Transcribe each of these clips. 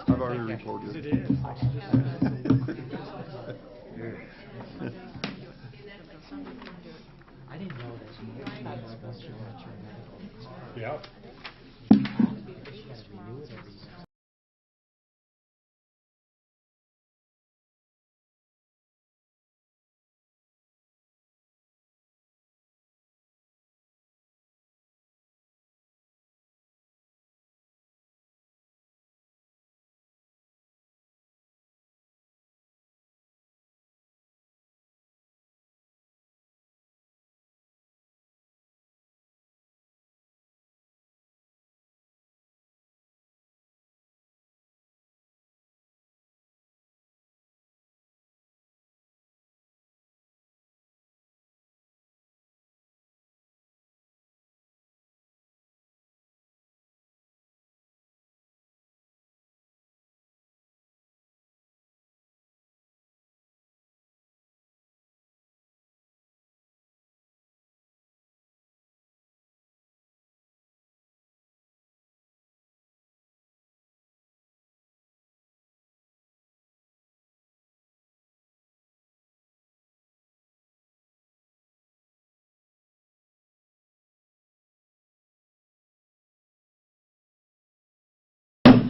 I've already reported it. It is. I didn't know that. Yeah.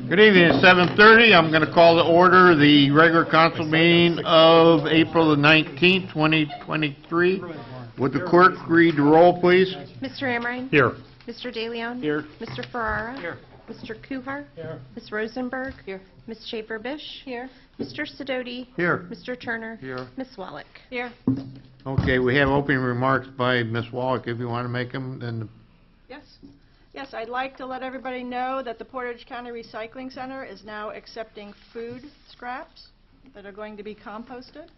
Good evening, it's 7:30. I'm going to call to order the regular council meeting of April the 19th, 2023. Would the clerk read the roll, please? Mr. Amrine? Here. Mr. DeLeon? Here. Mr. Ferrara? Here. Mr. Kuhar? Here. Ms. Rosenberg? Here. Ms. Schaefer-Bish? Here. Mr. Sidoti? Here. Mr. Turner? Here. Ms. Wallach? Here. Okay, we have opening remarks by Ms. Wallach. If you want to make them, then Yes. Yes, I'd like to let everybody know that the Portage County Recycling Center is now accepting food scraps that are going to be composted.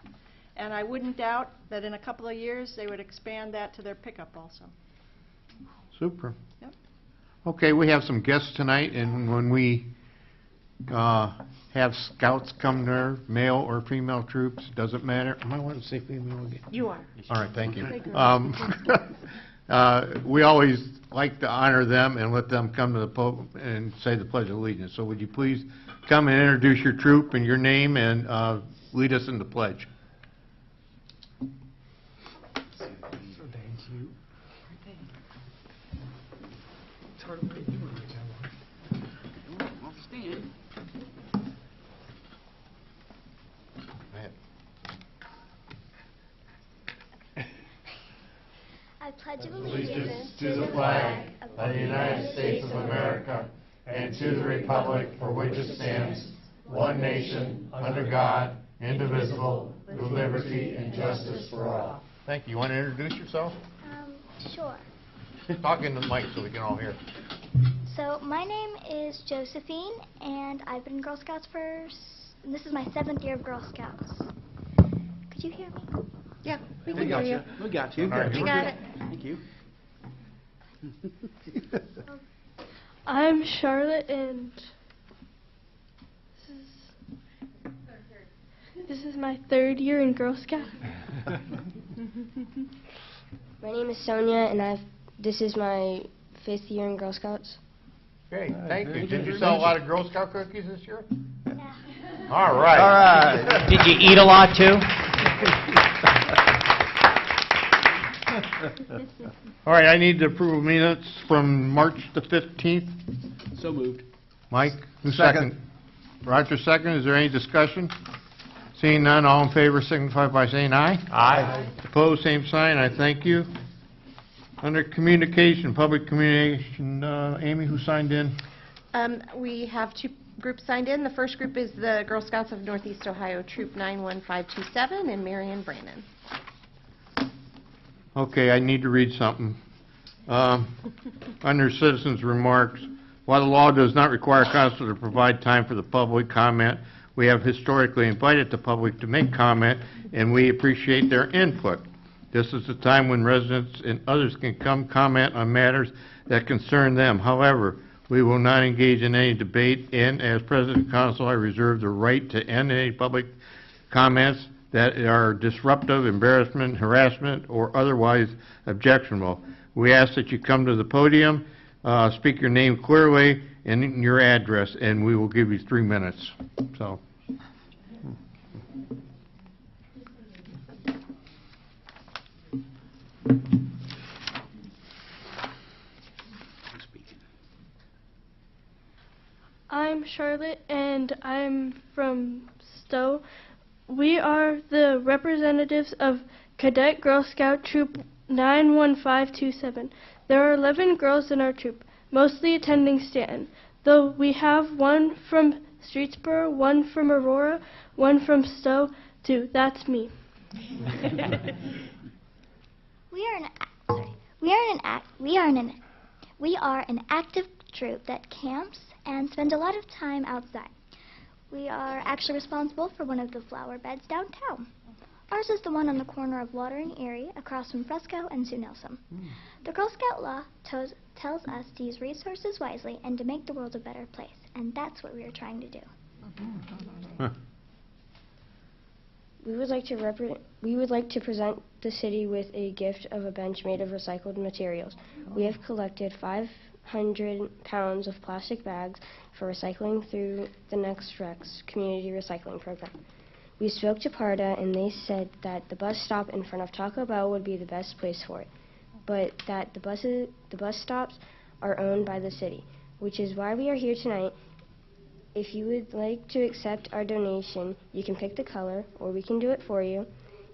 And I wouldn't doubt that in a couple of years they would expand that to their pickup also. super. Yep. Okay, we have some guests tonight, and when we have scouts come there, male or female troops, doesn't matter. Am I wanting to say female again? You are. All right, thank you. Okay, good. We always like to honor them and let them come to the podium and say the Pledge of Allegiance. So would you please come and introduce your troop and your name and lead us in the pledge? I pledge allegiance to the flag of the United States of America and to the republic for which it stands, one nation, under God, indivisible, with liberty and justice for all. Thank you. You want to introduce yourself? Sure. Talk into the mic so we can all hear. So my name is Josephine, and I've been in Girl Scouts this is my 7th year of Girl Scouts. Could you hear me? Yeah, we can hear you. We got you. All right, We got it. Thank you. I'm Charlotte, and this is my 3rd year in Girl Scouts. My name is Sonia, and this is my 5th year in Girl Scouts. Okay, thank you. Did you sell a lot of Girl Scout cookies this year? Yeah. All right. All right. Did you eat a lot too? All right, I need to approve minutes from March the 15th. So moved. Mike, who's second? Roger, second. Is there any discussion? Seeing none, all in favor signify by saying aye. Aye. Opposed, same sign. I thank you. Under communication, public communication, Amy, who signed in? We have 2 groups signed in. The first group is the Girl Scouts of Northeast Ohio, Troop 91527, and Marion Brannon. Okay, I need to read something. Under citizens' remarks, while the law does not require council to provide time for the public comment, we have historically invited the public to make comment, and we appreciate their input. This is the time when residents and others can come comment on matters that concern them. However, we will not engage in any debate, and as President of Council, I reserve the right to end any public comments that are disruptive, embarrassment, harassment, or otherwise objectionable. We ask that you come to the podium speak your name clearly and your address, and we will give you 3 minutes. So, I'm Charlotte, and I'm from Stowe. We are the representatives of Cadet Girl Scout Troop 91527. There are 11 girls in our troop, mostly attending Stanton, though we have one from Streetsboro, one from Aurora, one from Stowe, too. That's me. We are an active troop that camps and spend a lot of time outside. We are actually responsible for one of the flower beds downtown. Ours is the one on the corner of Water and Erie, across from Fresco and Sue Nelson. The Girl Scout law tells us to use resources wisely and to make the world a better place, and that's what we are trying to do. We would like to present the city with a gift of a bench made of recycled materials. We have collected 500 pounds of plastic bags for recycling through the Next Rex community recycling program. We spoke to PARDA, and they said that the bus stop in front of Taco Bell would be the best place for it, but that the bus stops are owned by the city, which is why we are here tonight. If you would like to accept our donation, you can pick the color, or we can do it for you,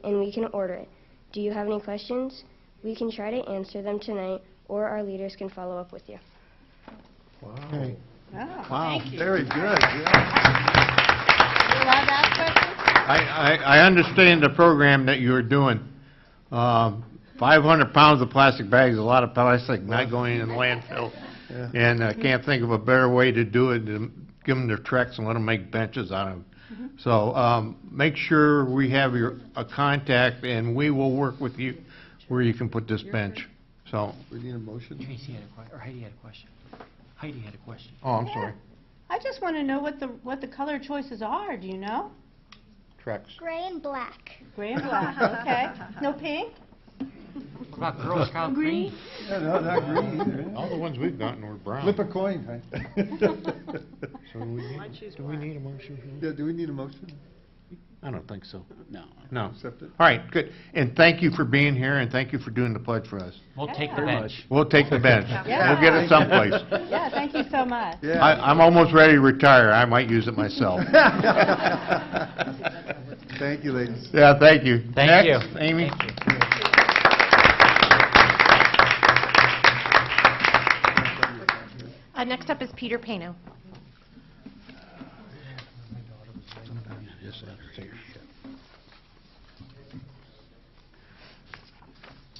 and we can order it. Do you have any questions? We can try to answer them tonight, or our leaders can follow up with you. okay. Wow. Very good. Yeah. You allowed to ask questions? I understand the program that you're doing. 500 pounds of plastic bags, a lot of plastic not going in the landfill. Yeah. And I can't think of a better way to do it than give them their Trex and let them make benches out of them. So make sure we have a contact, and we will work with you where you can put this bench. So, We need a motion. Tracy had a question, or Heidi had a question. Heidi had a question. oh, I'm sorry, I just want to know what the color choices are. Do you know? Trex. Gray and black. Gray and black. Okay. No pink? What about Girl Scout green? Yeah, no, not green either. All the ones we've gotten were brown. Flip a coin. Huh? So do we need a motion? Yeah, do we need a motion? I don't think so. No. No. Accept it? All right, good. And thank you for being here, and thank you for doing the pledge for us. We'll take the Very bench. We'll take the bench. Yeah. We'll get it someplace. Yeah, thank you so much. Yeah. I'm almost ready to retire. I might use it myself. Thank you, ladies. Yeah, thank you. Thank you. Next, Amy? Thank you. Next up is Peter Pano.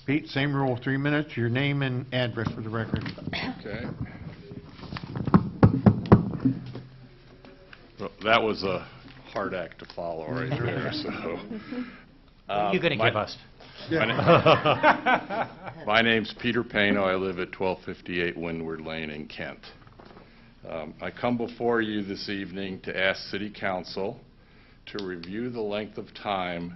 Pete, same rule, 3 minutes, your name and address for the record. Okay. Well, that was a hard act to follow right there, so. What are you going to give us? My name's Peter Pano. I live at 1258 Windward Lane in Kent. I come before you this evening to ask City Council to review the length of time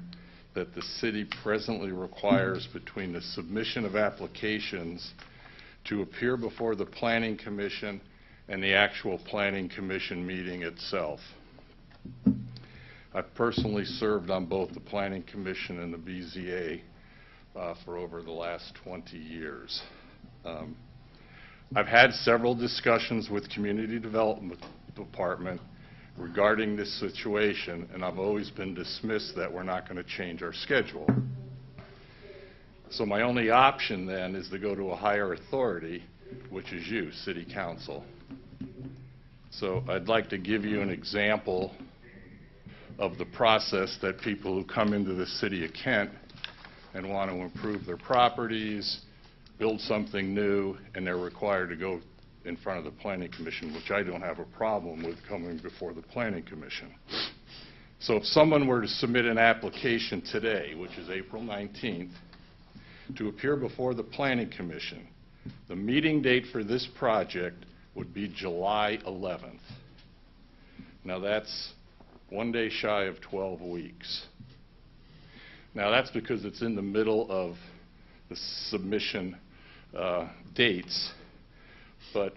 that the city presently requires between the submission of applications to appear before the Planning Commission and the actual Planning Commission meeting itself. I've personally served on both the Planning Commission and the BZA for over the last 20 years. I've had several discussions with Community Development Department regarding this situation, and I've always been dismissed that we're not going to change our schedule. So my only option then is to go to a higher authority, which is you, City Council. So I'd like to give you an example of the process that people who come into the city of Kent and want to improve their properties, build something new, and they're required to go in front of the Planning Commission, which I don't have a problem with coming before the Planning Commission. So if someone were to submit an application today, which is April 19th, to appear before the Planning Commission, the meeting date for this project would be July 11th. Now that's 1 day shy of 12 weeks. Now that's because it's in the middle of the submission dates, But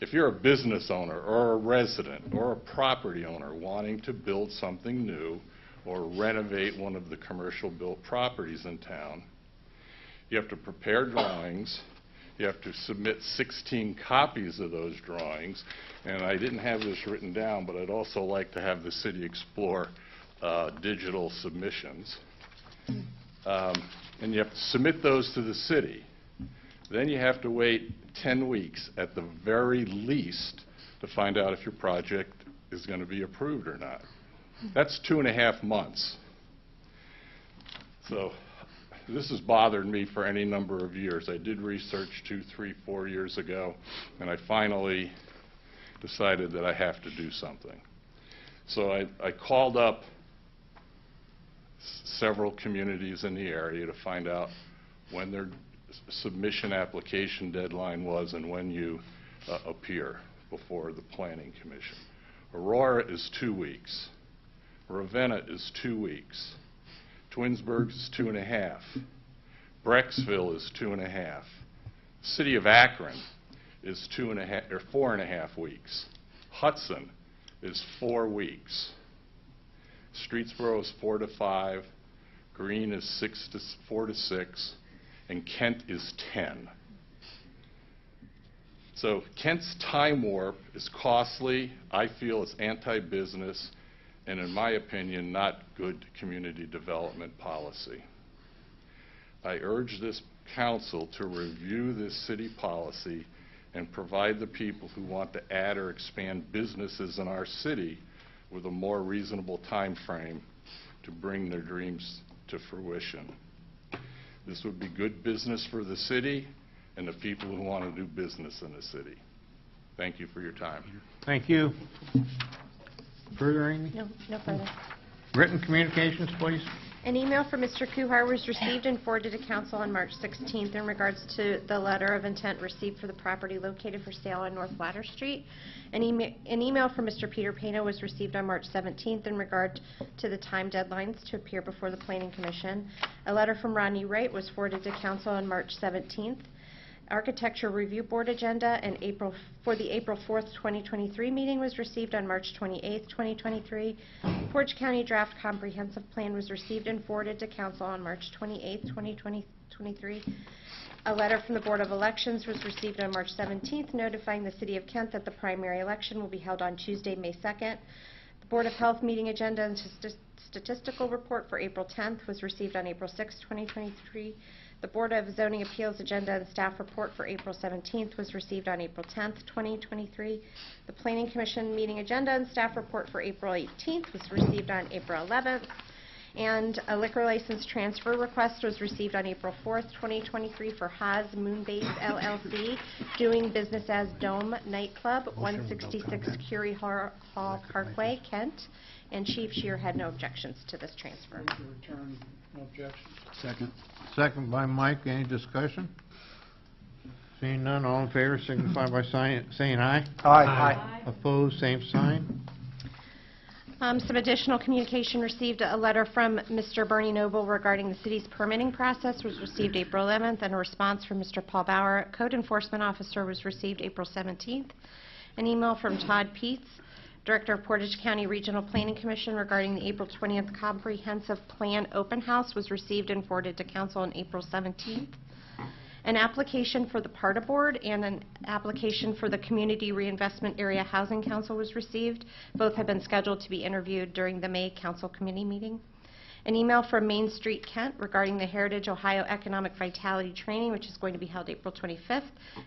if you're a business owner or a resident or a property owner wanting to build something new or renovate one of the commercial built properties in town, you have to prepare drawings. You have to submit 16 copies of those drawings. And I didn't have this written down, but I'd also like to have the city explore digital submissions. And you have to submit those to the city. Then you have to wait 10 weeks at the very least to find out if your project is going to be approved or not. That's 2.5 months. So this has bothered me for any number of years. I did research 2, 3, 4 years ago, and I finally decided that I have to do something. So I called up several communities in the area to find out when their submission application deadline was and when you appear before the Planning Commission. Aurora is 2 weeks. Ravenna is 2 weeks. Twinsburg is 2.5. Brecksville is 2.5. City of Akron is 4.5 weeks. Hudson is 4 weeks. Streetsboro is 4 to 5. Greene is 4 to 6. And Kent is 10. So Kent's time warp is costly. I feel it's anti-business, and in my opinion, not good community development policy. I urge this council to review this city policy and provide the people who want to add or expand businesses in our city with a more reasonable time frame to bring their dreams to fruition. This would be good business for the city and the people who want to do business in the city. Thank you for your time. Thank you. Further, Amy? No further. Written communications, please. An email from Mr. Kuhar was received and forwarded to council on March 16th in regards to the letter of intent received for the property located for sale on North Ladder Street. An email from Mr. Peter Pano was received on March 17th in regard to the time deadlines to appear before the Planning Commission. A letter from Rodney Wright was forwarded to council on March 17th. Architecture Review Board agenda and for the April 4th, 2023 meeting was received on March 28th, 2023. Portage County Draft Comprehensive Plan was received and forwarded to Council on March 28th, 2023. A letter from the Board of Elections was received on March 17th notifying the City of Kent that the primary election will be held on Tuesday, May 2nd. The Board of Health meeting agenda and statistical report for April 10th was received on April 6th, 2023. The Board of Zoning Appeals agenda and staff report for April 17th was received on April 10th, 2023. The Planning Commission meeting agenda and staff report for April 18th was received on April 11th. And a liquor license transfer request was received on April 4th, 2023 for Haas Moonbase LLC, doing business as Dome Nightclub, 166 Curie Hall Parkway, Kent. And Chief Shear had no objections to this transfer. Return, no objection. Second. Second by Mike. Any discussion? Seeing none, all in favor signify by saying aye. Aye. Opposed, same sign. Some additional communication received. A letter from Mr. Bernie Noble regarding the city's permitting process was received April 11th, and a response from Mr. Paul Bauer, Code Enforcement Officer, was received April 17th. An email from Todd Peets, Director of Portage County Regional Planning Commission, regarding the April 20th Comprehensive Plan Open House was received and forwarded to Council on April 17th. An application for the PARTA Board and an application for the Community Reinvestment Area Housing Council was received. Both have been scheduled to be interviewed during the May Council Committee meeting. An email from Main Street Kent regarding the Heritage Ohio Economic Vitality Training, which is going to be held April 25th,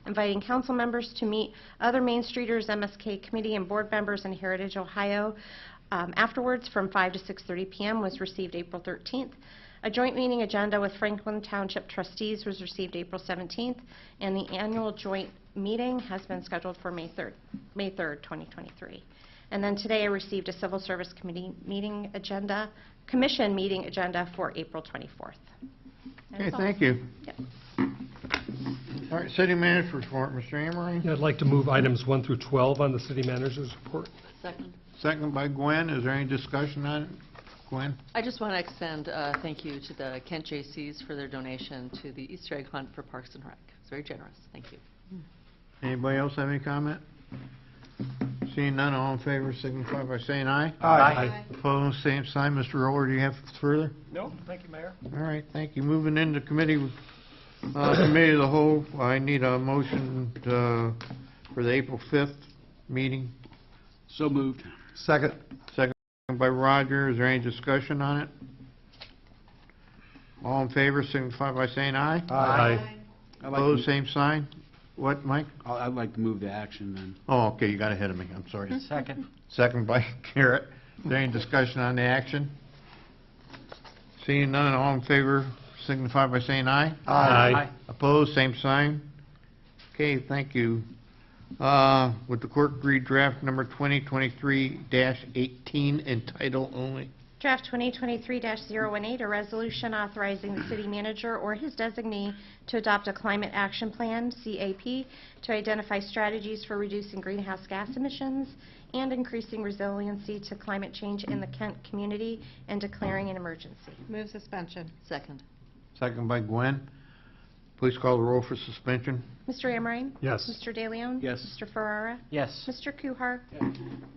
inviting council members to meet other Main Streeters, MSK committee and board members in Heritage Ohio. Afterwards, from 5 to 6:30 p.m. was received April 13th. A joint meeting agenda with Franklin Township trustees was received April 17th, and the annual joint meeting has been scheduled for May 3rd, 2023. And then today I received a Civil Service Committee meeting agenda, Commission meeting agenda for April 24th. Okay, thank you. Yep. All right, City Manager report, Mr. Amory. Yeah, I'd like to move items 1 through 12 on the city manager's report. Second. Second by Gwen. Is there any discussion on it? Gwen? I just want to extend a thank you to the Kent J.C.'s for their donation to the Easter egg hunt for Parks and Rec. It's very generous. Thank you. Anybody else have any comment? Seeing none, all in favor signify by saying aye. Aye. Opposed, same sign. Mr. Roller, do you have further? No, thank you, Mayor. All right, thank you. Moving into committee of the whole, I need a motion for the April 5th meeting. So moved. Second. Second by Roger. Is there any discussion on it? All in favor signify by saying aye. Aye. Opposed, same sign. What, Mike? I'd like to move the action then. Oh, okay, you got ahead of me. I'm sorry. Second. Second by Garrett. Is there any discussion on the action? Seeing none, all in favor signify by saying aye. Aye. Opposed, same sign. Okay, thank you. Would the clerk read draft number 2023-18 in title only? Draft 2023-018, a resolution authorizing the city manager or his designee to adopt a climate action plan, CAP, to identify strategies for reducing greenhouse gas emissions and increasing resiliency to climate change in the Kent community and declaring an emergency. Move suspension. Second. Second by Gwen. Please call the roll for suspension. Mr. Amrine? Yes. Mr. DeLeon? Yes. Mr. Ferrara? Yes. Mr. Kuhar?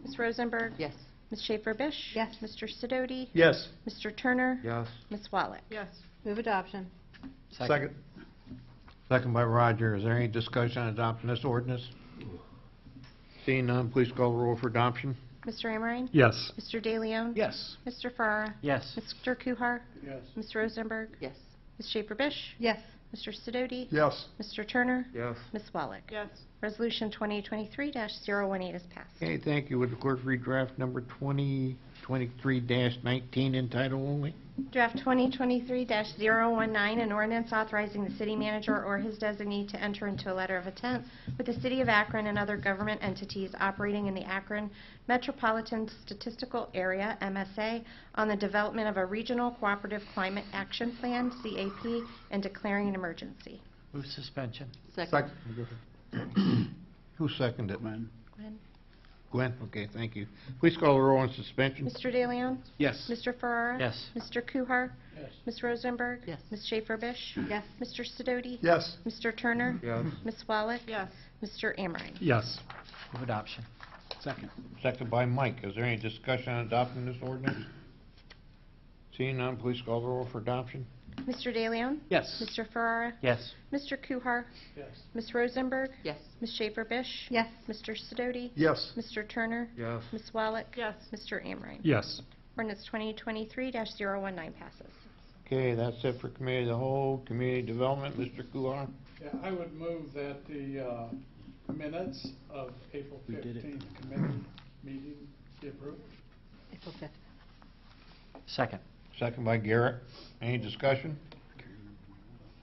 Ms. Rosenberg? Yes. Ms. Schaefer-Bish? Yes. Mr. Sidoti? Yes. Mr. Turner? Yes. Ms. Wallach? Yes. Move adoption. Second. Second by Roger. Is there any discussion on adopting this ordinance? Seeing none, please call the roll for adoption. Mr. Amrine? Yes. Mr. DeLeon? Yes. Mr. Farrar? Yes. Mr. Kuhar? Yes. Ms. Rosenberg? Yes. Ms. Schaefer-Bish? Yes. Mr. Sidoti? Yes. Mr. Turner? Yes. Ms. Wallach? Yes. Resolution 2023-018 is passed. Okay, thank you. Would the clerk read draft number 2023-19 in title only? Draft 2023-019, an ordinance authorizing the city manager or his designee to enter into a letter of intent with the City of Akron and other government entities operating in the Akron Metropolitan Statistical Area, MSA, on the development of a regional cooperative climate action plan, CAP, and declaring an emergency. Move suspension. Second. Who seconded it? Gwen. Gwen. Gwen? Okay, thank you. Please call the roll on suspension. Mr. DeLeon? Yes. Mr. Ferrara? Yes. Mr. Kuhar? Yes. Ms. Rosenberg? Yes. Ms. Schaefer-Bish? Yes. Mr. Sidoti? Yes. Mr. Turner? Yes. Ms. Wallach? Yes. Mr. Amrine? Yes. Move adoption. Second. Second by Mike. Is there any discussion on adopting this ordinance? Seeing none, please call the roll for adoption. Mr. DeLeon? Yes. Mr. Ferrara? Yes. Mr. Kuhar? Yes. Ms. Rosenberg? Yes. Ms. Schaefer-Bish? Yes. Mr. Sidoti? Yes. Mr. Turner? Yes. Ms. Wallach? Yes. Mr. Amrine? Yes. Ordinance 2023-019 passes. Okay, that's it for committee of the whole. Community development, Mr. Kuhar. Yeah, I would move that the minutes of April We did it. 15th committee meeting be approved. April 5th. Second. Second by Garrett. Any discussion?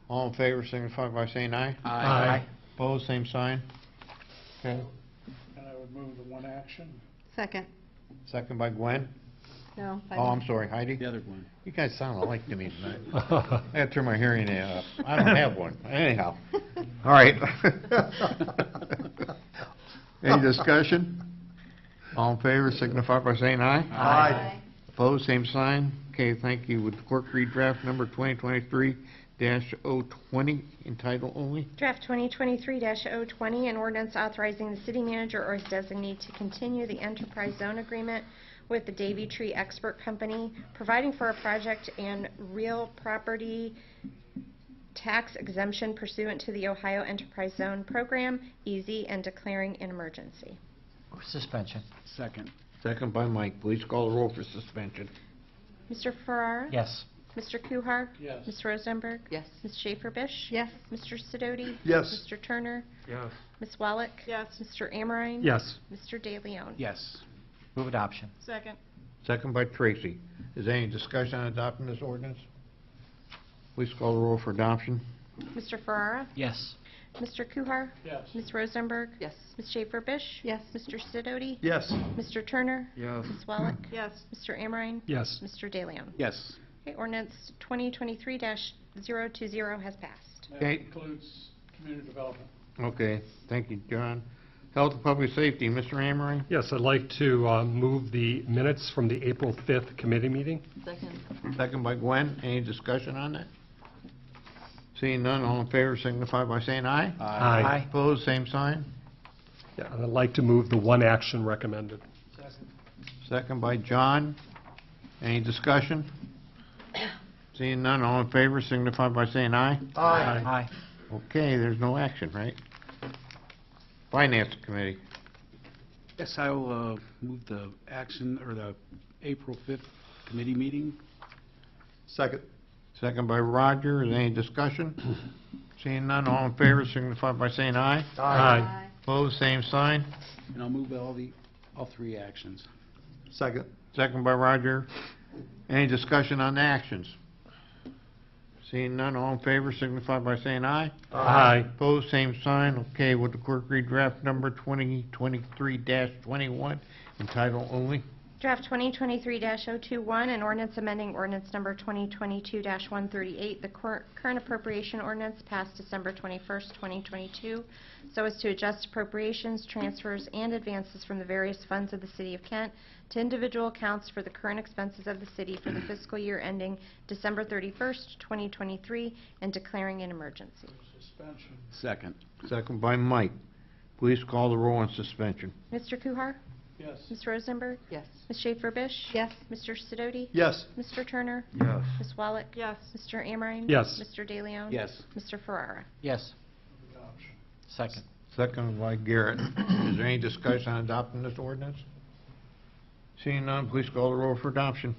All in favor, signify by saying aye. Aye. Opposed, same sign. Okay. And I would move the one action. Second. Second by Gwen. No. Oh, I'm sorry, Heidi. The other one. You guys sound alike to me tonight. I gotta turn my hearing aid up. I don't have one. Anyhow. All right. Any discussion? All in favor, signify by saying aye. Aye. Opposed, same sign. Okay, thank you. Would the clerk read draft number 2023-020 in title only? Draft 2023-020, an ordinance authorizing the city manager or his designee to continue the enterprise zone agreement with the Davy Tree Expert Company, providing for a project and real property tax exemption pursuant to the Ohio Enterprise Zone Program, EASY, and declaring an emergency. Move suspension. Second. Second by Mike. Please call the roll for suspension. Mr. Farrar? Yes. Mr. Kuhar? Yes. Ms. Rosenberg? Yes. Ms. Schaefer-Bish? Yes. Mr. Sidoti? Yes. Mr. Turner? Yes. Ms. Wallach? Yes. Mr. Amrine? Yes. Mr. DeLeon? Yes. Move adoption. Second. Second by Tracy. Is there any discussion on adopting this ordinance? Please call the roll for adoption. Mr. Ferrara? Yes. Mr. Kuhar? Yes. Ms. Rosenberg? Yes. Ms. Schaefer-Bish? Yes. Mr. Sidoti? Yes. Mr. Turner? Yes. Ms. Wallach? Yes. Mr. Amrine? Yes. Mr. DeLeon? Yes. Okay, ordinance 2023-020 has passed. That Okay. includes community development. Okay, thank you, John. Health and Public Safety, Mr. Amory. Yes, I'd like to move the minutes from the April 5th committee meeting. Second. Second by Gwen. Any discussion on that? Seeing none, all in favor signify by saying aye. Aye. Opposed, same sign. Yeah, and I'd like to move the one action recommended. Second by John. Any discussion? Seeing none, all in favor signify by saying aye. Aye. Okay, there's no action, right? Finance Committee. Yes, I will move the action, or the April 5th committee meeting. Second. Second by Roger. Is there any discussion? Seeing none, all in favor signify by saying aye. Aye. Opposed, same sign. And I'll move all three actions. Second. Second by Roger. Any discussion on the actions? Seeing none, all in favor signify by saying aye. Aye. Opposed, same sign. Okay, would the clerk read draft number 2023-21 in title only? Draft 2023-021, an ordinance amending ordinance number 2022-138, the current appropriation ordinance passed December 21st, 2022, so as to adjust appropriations, transfers, and advances from the various funds of the City of Kent to individual accounts for the current expenses of the city for the fiscal year ending December 31st, 2023, and declaring an emergency. Suspension. Second. Second by Mike. Please call the roll on suspension. Mr. Kuhar? Yes. Ms. Rosenberg? Yes. Ms. Schaefer-Bish? Yes. Mr. Sidoti? Yes. Mr. Turner? Yes. Ms. Wallach? Yes. Mr. Amrine? Yes. Mr. DeLeon? Yes. Mr. Ferrara? Yes. Adoption. Second. Second by Garrett. Is there any discussion on adopting this ordinance? Seeing none, please call the roll for adoption.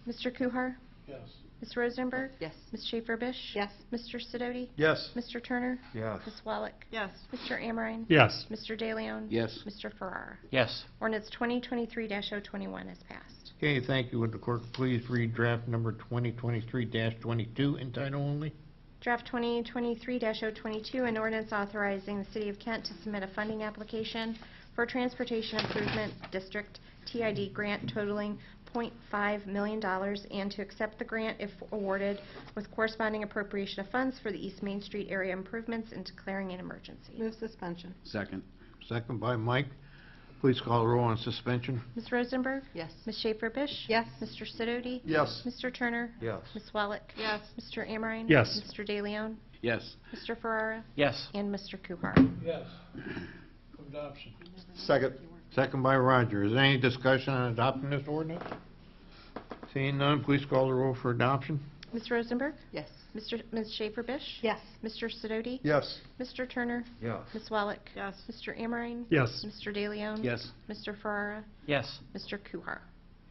Mr. Kuhar? Yes. Ms. Rosenberg? Yes. Ms. Schaefer-Bish? Yes. Mr. Sidoti? Yes. Mr. Turner? Yes. Ms. Wallach? Yes. Mr. Amrine? Yes. Mr. DeLeon? Yes. Mr. Ferrara? Yes. Ordinance 2023-021 is passed. Okay, thank you. Would the clerk please read draft number 2023-22 in title only? Draft 2023-022, an ordinance authorizing the City of Kent to submit a funding application for a Transportation Improvement District TID grant totaling $0.5 million and to accept the grant if awarded with corresponding appropriation of funds for the East Main Street area improvements and declaring an emergency. Move suspension. Second. Second by Mike. Please call the roll on suspension. Ms. Rosenberg? Yes. Ms. Schaefer-Bish? Yes. Mr. Sidoti? Yes. Mr. Turner? Yes. Ms. Wallach? Yes. Mr. Amrine? Yes. Mr. DeLeon? Yes. Mr. Ferrara? Yes. And Mr. Kuhar? Yes. Adoption. Second. Second by Roger. Is there any discussion on adopting this ordinance? Seeing none, please call the roll for adoption. Ms. Rosenberg? Yes. Ms. Schaefer-Bish? Yes. Mr. Sidoti? Yes. Mr. Turner? Yes. Ms. Wallach? Yes. Mr. Amrine? Yes. Mr. DeLeon? Yes. Mr. Ferrara? Yes. Mr. Kuhar?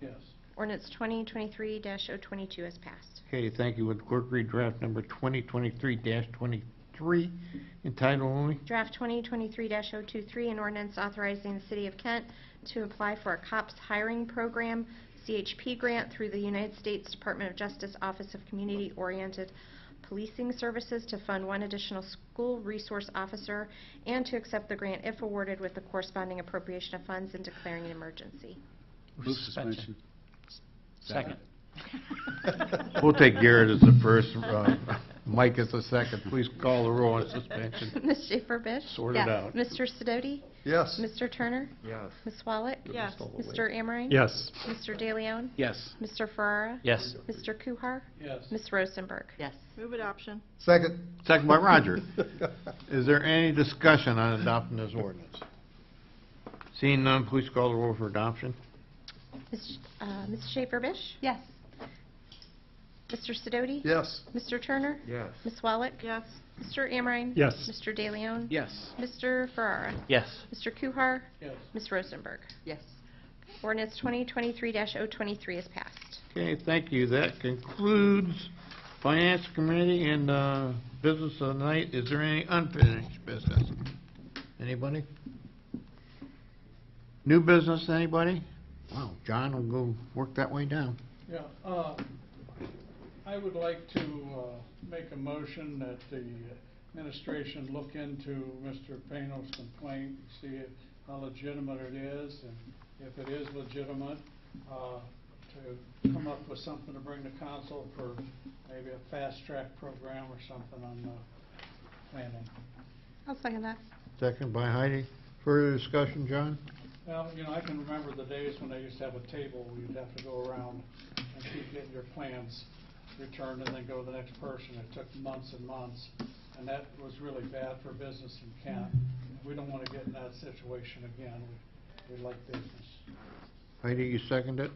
Yes. Ordinance 2023-022 is passed. Okay, thank you. Would the clerk read draft number 2023-23 in title only? Draft 2023-023, an ordinance authorizing the City of Kent to apply for a COPS hiring program, CHP grant through the United States Department of Justice Office of Community-Oriented Policing Services to fund one additional school resource officer and to accept the grant if awarded with the corresponding appropriation of funds and declaring an emergency. Move suspension. Second. We'll take Garrett as the first, Mike as the second. Please call the roll on suspension. Ms. Schaefer-Bish? Sort it out. Mr. Sidoti? Yes. Mr. Turner? Yes. Ms. Wallach? Yes. Mr. Amrine? Yes. Mr. DeLeon? Yes. Mr. Ferrara? Yes. Mr. Kuhar? Yes. Ms. Rosenberg? Yes. Move adoption. Second. Second by Roger. Is there any discussion on adopting this ordinance? Seeing none, please call the roll for adoption. Ms. Schaefer-Bish? Yes. Mr. Sidoti? Yes. Mr. Turner? Yes. Ms. Wallach? Yes. Mr. Amrine? Yes. Mr. DeLeon? Yes. Mr. Ferrara? Yes. Mr. Kuhar? Yes. Ms. Rosenberg? Yes. Ordinance 2023-023 is passed. Okay, thank you. That concludes Finance Committee and business of the night. Is there any unfinished business? Anybody? New business, anybody? Wow, John will go work that way down. Yeah, I would like to make a motion that the administration look into Mr. Pano's complaint, see how legitimate it is, and if it is legitimate, to come up with something to bring to council for maybe a fast-track program or something on the planning. I'll second that. Second by Heidi. Further discussion, John? Well, you know, I can remember the days when they used to have a table where you'd have to go around and keep getting your plans return and then go to the next person. It took months and months, and that was really bad for business in Kent. We don't want to get in that situation again. We like business. Heidi, you second it?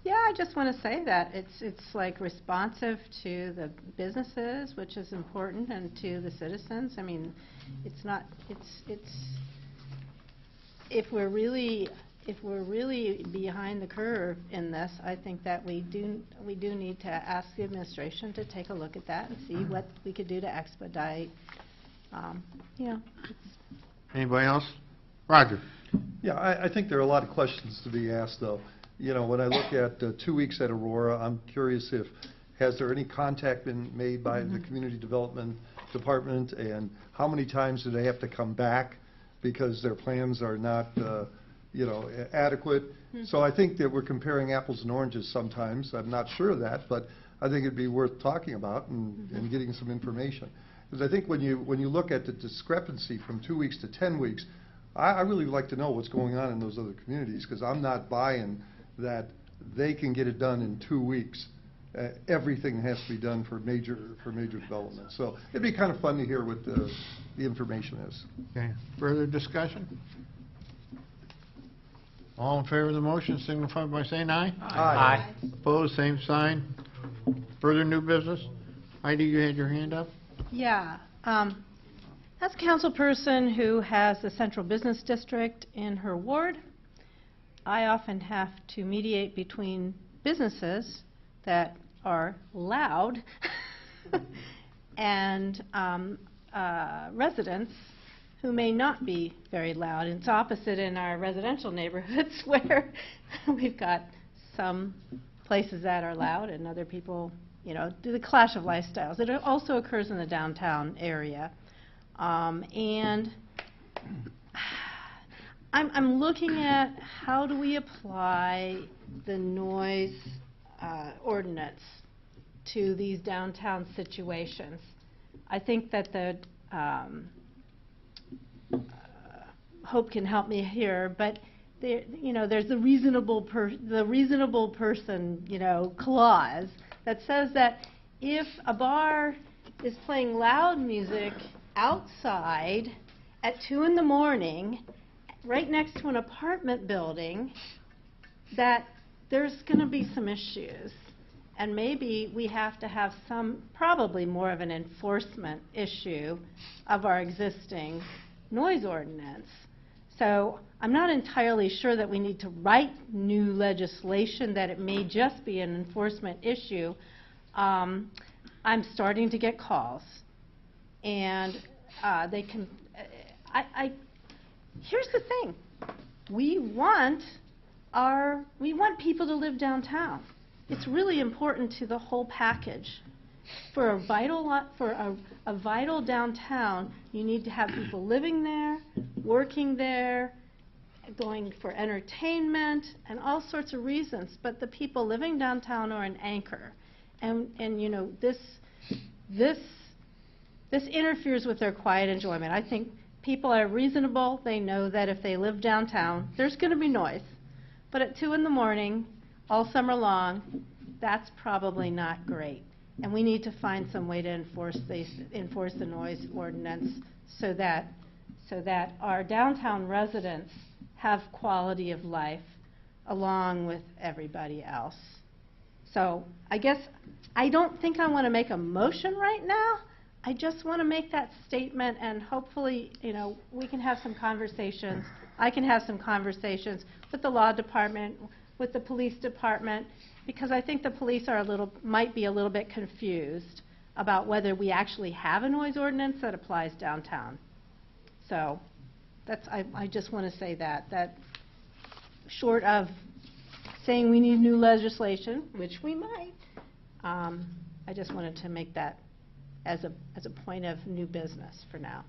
Yeah, I just want to say that it's like responsive to the businesses, which is important, and to the citizens. I mean, it's not, it's, if we're really behind the curve in this, I think that we do need to ask the administration to take a look at that and see what we could do to expedite, you know. Anybody else? Roger? Yeah, I think there are a lot of questions to be asked, though. You know, when I look at 2 weeks at Aurora, I'm curious has there any contact been made by the Community Development Department, and how many times do they have to come back because their plans are not, you know, adequate? So I think that we're comparing apples and oranges sometimes. I'm not sure of that, but I think it'd be worth talking about and getting some information. Because I think when you look at the discrepancy from 2 weeks to 10 weeks, I really would like to know what's going on in those other communities, because I'm not buying that they can get it done in 2 weeks. Everything has to be done for major development. So it'd be kind of fun to hear what the information is. Okay. Further discussion? All in favor of the motion signify by saying aye. Aye. Opposed, same sign. Further new business? Heidi, you had your hand up? Yeah. As a council person who has the central business district in her ward, I often have to mediate between businesses that are loud and residents who may not be very loud. And it's opposite in our residential neighborhoods where we've got some places that are loud and other people, you know, do the clash of lifestyles. It also occurs in the downtown area. And I'm looking at how do we apply the noise ordinance to these downtown situations. I think that the Hope can help me here, but there, you know, there's the reasonable person, you know, clause that says that if a bar is playing loud music outside at 2 in the morning, right next to an apartment building, that there's going to be some issues. And maybe we have to have probably more of an enforcement issue of our existing noise ordinance. So I'm not entirely sure that we need to write new legislation, that it may just be an enforcement issue. I'm starting to get calls. And they can, here's the thing. We want people to live downtown. It's really important to the whole package. For a vital downtown, you need to have people living there, working there, going for entertainment, and all sorts of reasons. But the people living downtown are an anchor. And you know, this interferes with their quiet enjoyment. I think people are reasonable. They know that if they live downtown, there's going to be noise. But at 2 in the morning, all summer long, that's probably not great. And we need to find some way to enforce the noise ordinance so that our downtown residents have quality of life along with everybody else. So I guess I don't think I want to make a motion right now. I just want to make that statement, and hopefully, you know, we can have some conversations. I can have some conversations with the law department, with the police department, because I think the police might be a little bit confused about whether we actually have a noise ordinance that applies downtown. So I just want to say that short of saying we need new legislation, which we might, I just wanted to make that as a point of new business for now.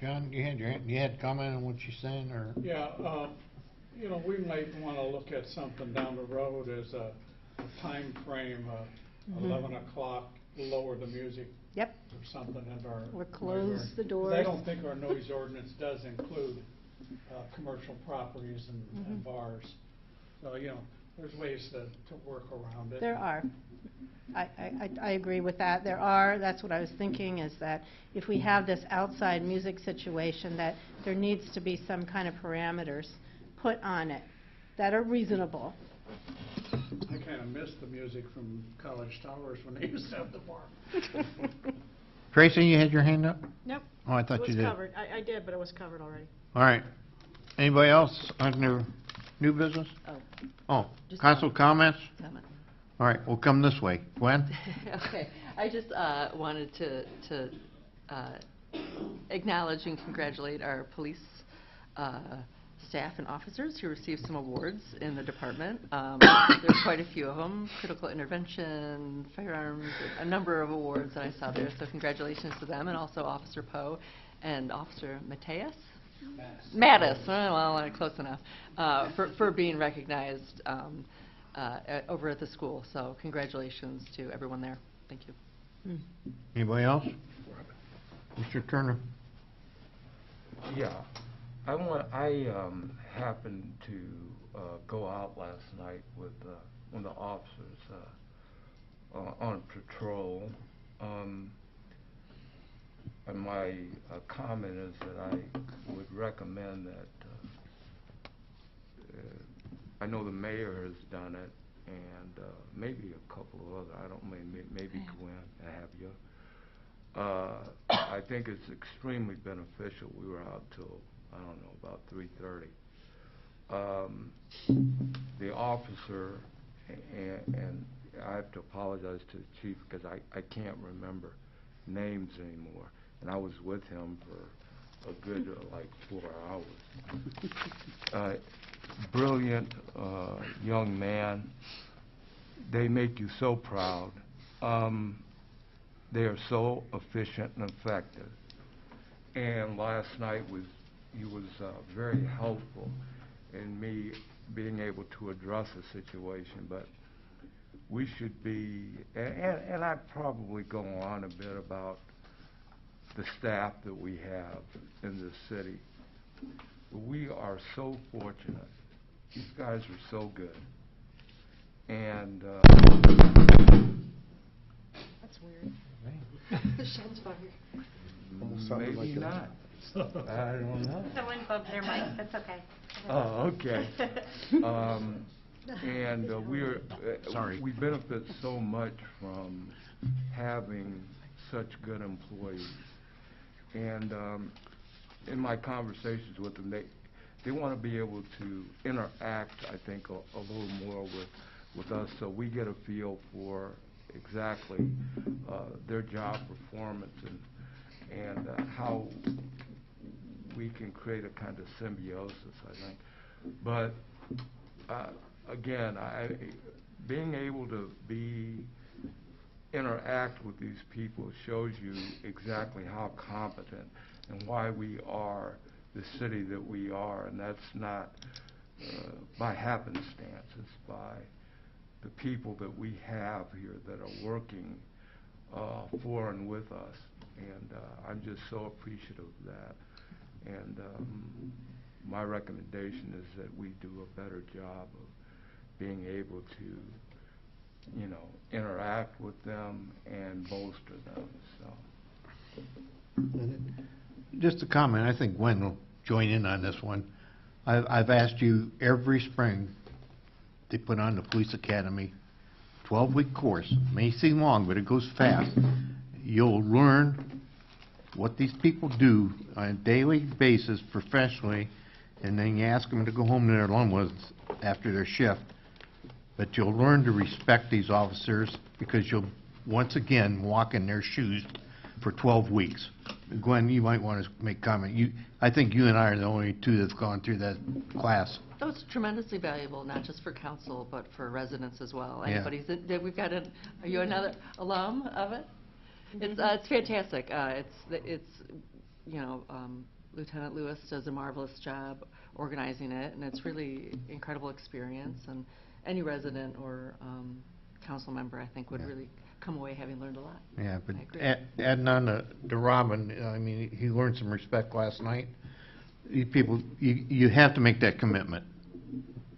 John, you had comment on what she's saying, or? Yeah, you know, we might want to look at something down the road as a time frame, 11 o'clock, lower the music. Yep. Or something in our. Or close the doors. I don't think our noise ordinance does include commercial properties and bars. So, you know, there's ways to work around it. There are. I agree with that. There are. That's what I was thinking, is that if we have this outside music situation, that there needs to be some kind of parameters put on it that are reasonable. I kind of miss the music from College Towers when they used to have the bar. Tracy, you had your hand up? Nope. Oh, I thought you did. It was covered. I did, but it was covered already. All right. Anybody else on new business? Oh, Just council comments? comment. All right, we'll come this way. Gwen? Okay, I just wanted to acknowledge and congratulate our police staff and officers who received some awards in the department. There's quite a few of them, critical intervention, firearms, a number of awards that I saw there, so congratulations to them, and also Officer Poe and Officer Mateus? Mattis, well, close enough, for being recognized over at the school. So congratulations to everyone there. Thank you. Anybody else? Mr. Turner? Yeah, I happened to go out last night with one of the officers on patrol. And my comment is that I would recommend that, I know the mayor has done it, and maybe a couple of other, I don't know, maybe Gwen, have you? I think it's extremely beneficial. We were out till, I don't know, about 3:30. The officer, and I have to apologize to the chief because I can't remember names anymore, and I was with him for a good, like 4 hours. Brilliant young man. They make you so proud. They are so efficient and effective. And last night he was very helpful in me being able to address the situation. But we should be, and I probably go on a bit about the staff that we have in this city. We are so fortunate. These guys are so good. And That's weird. Shots fired. maybe like not. I don't know. Someone bumped their mic, that's okay. Oh, okay. And we benefit so much from having such good employees. And in my conversations with them, they want to be able to interact, I think, a little more with us, so we get a feel for exactly their job performance and how we can create a kind of symbiosis, I think. But again, being able to interact with these people shows you exactly how competent and why we are the city that we are, and that's not by happenstance. It's by the people that we have here that are working for and with us, and I'm just so appreciative of that. And my recommendation is that we do a better job of being able to, interact with them and bolster them. So, Just a comment, I think Gwen will join in on this one. I've asked you every spring to put on the police academy 12-week course. It may seem long, but it goes fast. You'll learn what these people do on a daily basis professionally, and then you ask them to go home to their loved ones after their shift. But you'll learn to respect these officers because you'll once again walk in their shoes for 12 weeks. Gwen, you might want to make comment. I think you and I are the only two that's gone through that class. That was tremendously valuable, not just for council, but for residents as well. Yeah. We've got are you another alum of it? It's fantastic. Lieutenant Lewis does a marvelous job organizing it, and it's really incredible experience. And any resident or council member, I think, would really come away having learned a lot. Yeah, but adding on to Robin, I mean, he learned some respect last night. You people, you have to make that commitment.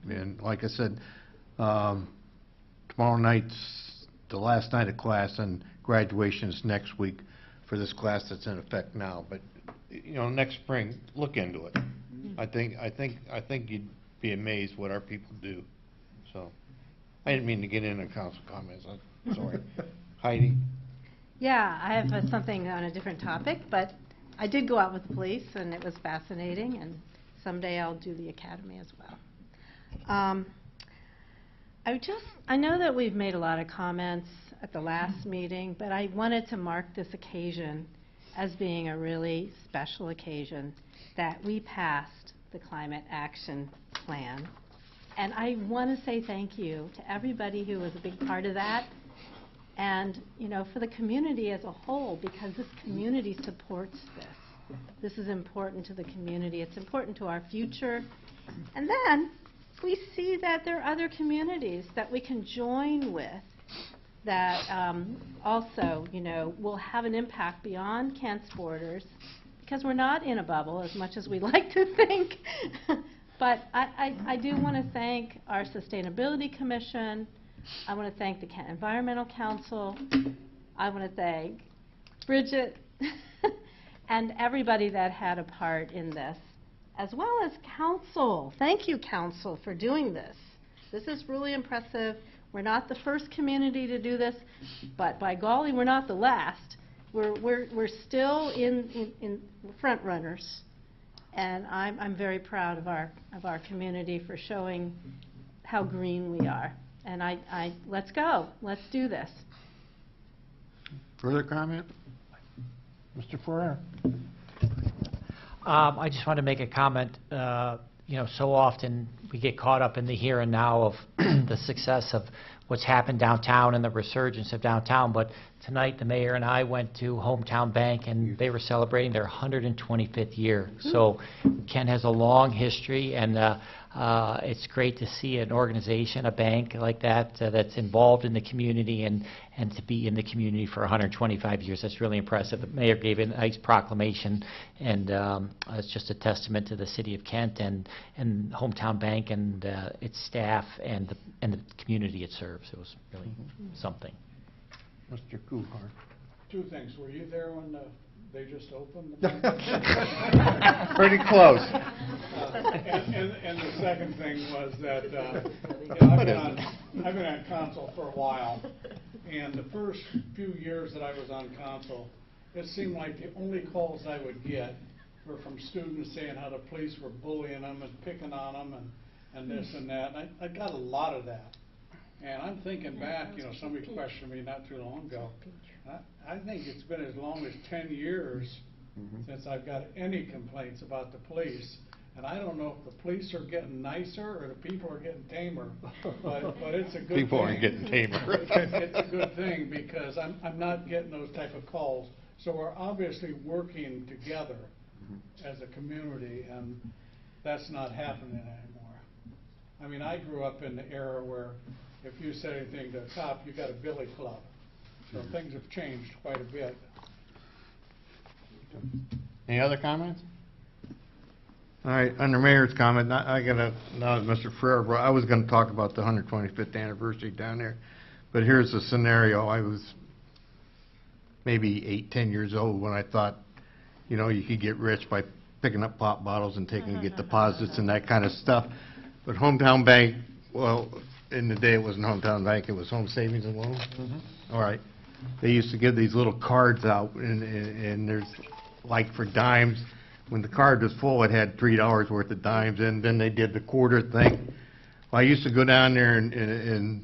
And like I said, Tomorrow night's the last night of class, and graduation is next week for this class that's in effect now. But, next spring, look into it. I think you'd be amazed what our people do. So, I didn't mean to get into council comments. I'm sorry. Heidi? Yeah, I have something on a different topic, but I did go out with the police, and it was fascinating, and someday I'll do the academy as well. I know that we've made a lot of comments at the last meeting, but I wanted to mark this occasion as being a really special occasion that we passed the Climate Action Plan. And I want to say thank you to everybody who was a big part of that, and, for the community as a whole, because this community supports this. This is important to the community. It's important to our future. And then we see that there are other communities that we can join with that also, will have an impact beyond Kent's borders, because we're not in a bubble as much as we like to think. But I do want to thank our Sustainability Commission. I want to thank the Kent Environmental Council. I want to thank Bridget and everybody that had a part in this, as well as council. Thank you, council, for doing this. This is really impressive. We're not the first community to do this, but by golly, we're not the last. We're still in front runners, and I'm very proud of our community for showing how green we are. And let's go. Let's do this. Further comment? Mr. Ferrer? I just want to make a comment. So often we get caught up in the here and now of the success of what's happened downtown and the resurgence of downtown. But tonight, the mayor and I went to Hometown Bank, and they were celebrating their 125th year. So Kent has a long history, and it's great to see an organization, a bank like that, that's involved in the community and to be in the community for 125 years. That's really impressive. The mayor gave a nice proclamation, and it's just a testament to the city of Kent and Hometown Bank and its staff and the community it serves. It was really something. Mr. Kuhar. Two things. Were you there when they just opened? Pretty close. And the second thing was that I've been on council for a while, and the first few years that I was on council, it seemed like the only calls I would get were from students saying how the police were bullying them and picking on them and this and that. And I got a lot of that. And I'm thinking back, somebody questioned me not too long ago. I think it's been as long as 10 years since I've got any complaints about the police. And I don't know if the police are getting nicer or the people are getting tamer, but it's a good thing. People aren't getting tamer. It's a good thing, because I'm not getting those type of calls. So we're obviously working together as a community, and that's not happening anymore. I mean, I grew up in the era where if you said anything to a cop, you got a billy club. So things have changed quite a bit. Any other comments? All right, under Mayor's comment, now that Mr. Ferrer, I was going to talk about the 125th anniversary down there, but here's the scenario. I was maybe 8, 10 years old when I thought, you could get rich by picking up pop bottles and get deposits and that kind of stuff. But Hometown Bank, well, in the day it wasn't Hometown Bank, it was Home Savings and Loan. All right. They used to give these little cards out, and there's, like, for dimes. When the card was full, it had $3 worth of dimes, and then they did the quarter thing. Well, I used to go down there and